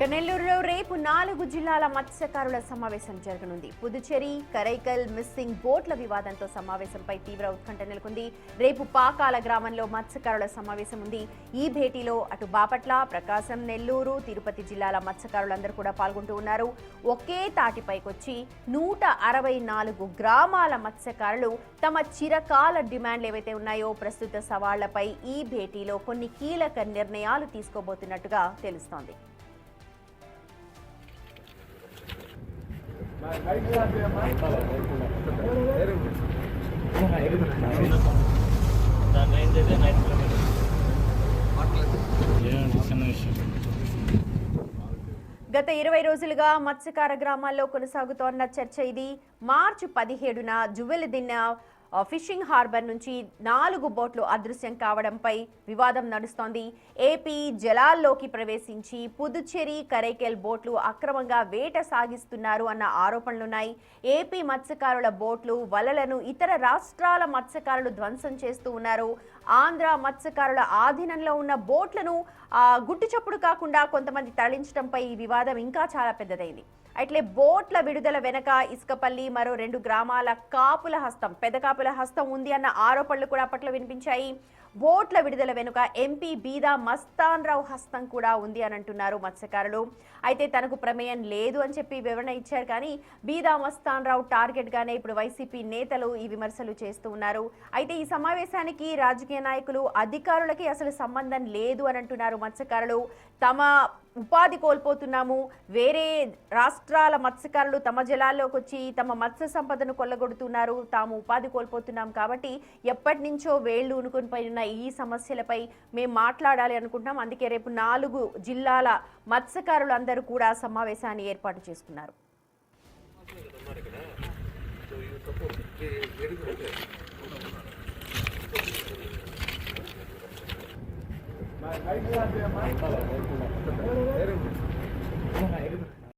నెల్లూరులో రేపు 4 జిల్లాల మత్స్యకారుల సమావేశం జరగనుంది. పుదుచ్చేరి, కరైకల్ మిస్సింగ్ బోట్ల వివాదంతో సమావేశంపై తీవ్ర ఉత్కంఠ నెలకొంది. రేపు పాకాల గ్రామంలో మత్స్యకారుల సమావేశం ఉంది. ఈ భేటీలో అటు బాపట్ల, ప్రకాశం, నెల్లూరు, తిరుపతి జిల్లాల మత్స్యకారులందరూ కూడా పాల్గొంటూ ఉన్నారు. ఒకే తాటిపైకొచ్చి 164 గ్రామాల మత్స్యకారులు తమ చిరకాల డిమాండ్లు ఏవైతే ఉన్నాయో ప్రస్తుత సవాళ్లపై ఈ భేటీలో కొన్ని కీలక నిర్ణయాలు తీసుకోబోతున్నట్టుగా తెలుస్తోంది. గత 20 రోజులుగా మత్స్యకార గ్రామాల్లో కొనసాగుతోన్న చర్చ ఇది. మార్చి 17న జువెలదిన్న ఫిషింగ్ హార్బర్ నుంచి 4 బోట్లు అదృశ్యం కావడంపై వివాదం నడుస్తోంది. ఏపీ జలాల్లోకి ప్రవేశించి పుదుచ్చేరి, కరైకెల్ బోట్లు అక్రమంగా వేట సాగిస్తున్నారు అన్న ఆరోపణలున్నాయి. ఏపీ మత్స్యకారుల బోట్లు, వలలను ఇతర రాష్ట్రాల మత్స్యకారులు ధ్వంసం చేస్తూ ఉన్నారు. ఆంధ్ర మత్స్యకారుల ఆధీనంలో ఉన్న బోట్లను గుట్టు చప్పుడు కాకుండా కొంతమంది తరలించడంపై ఈ వివాదం ఇంకా చాలా పెద్దదైంది. అట్లే బోట్ల విడుదల వెనక ఇసుకపల్లి, మరో 2 గ్రామాల కాపుల హస్తం, పెద్ద కాపుల హస్తం ఉంది అన్న ఆరోపణలు కూడా అప్పట్లో వినిపించాయి. బోట్ల విడుదల వెనుక ఎంపీ బీదా మస్తాన్ రావు హస్తం కూడా ఉంది అని అంటున్నారు మత్స్యకారులు. అయితే తనకు ప్రమేయం లేదు అని చెప్పి వివరణ ఇచ్చారు. కానీ బీదా మస్తాన్ రావు టార్గెట్ గానే ఇప్పుడు వైసీపీ నేతలు ఈ విమర్శలు చేస్తూ ఉన్నారు. అయితే ఈ సమావేశానికి రాజకీయ నాయకులు, అధికారులకి అసలు సంబంధం లేదు అని అంటున్నారు మత్స్యకారులు. తమ ఉపాధి కోల్పోతున్నాము, వేరే రాష్ట్రాల మత్స్యకారులు తమ జలాల్లోకి వచ్చి తమ మత్స్య సంపదను కొల్లగొడుతున్నారు, తాము ఉపాధి కోల్పోతున్నాం, కాబట్టి ఎప్పటి నుంచో వేళ్లు ఉనుకొని పోయిన ఈ సమస్యలపై మేము మాట్లాడాలి అనుకుంటున్నాం. అందుకే రేపు 4 జిల్లాల మత్స్యకారులు అందరూ కూడా సమావేశాన్ని ఏర్పాటు చేసుకున్నారు. My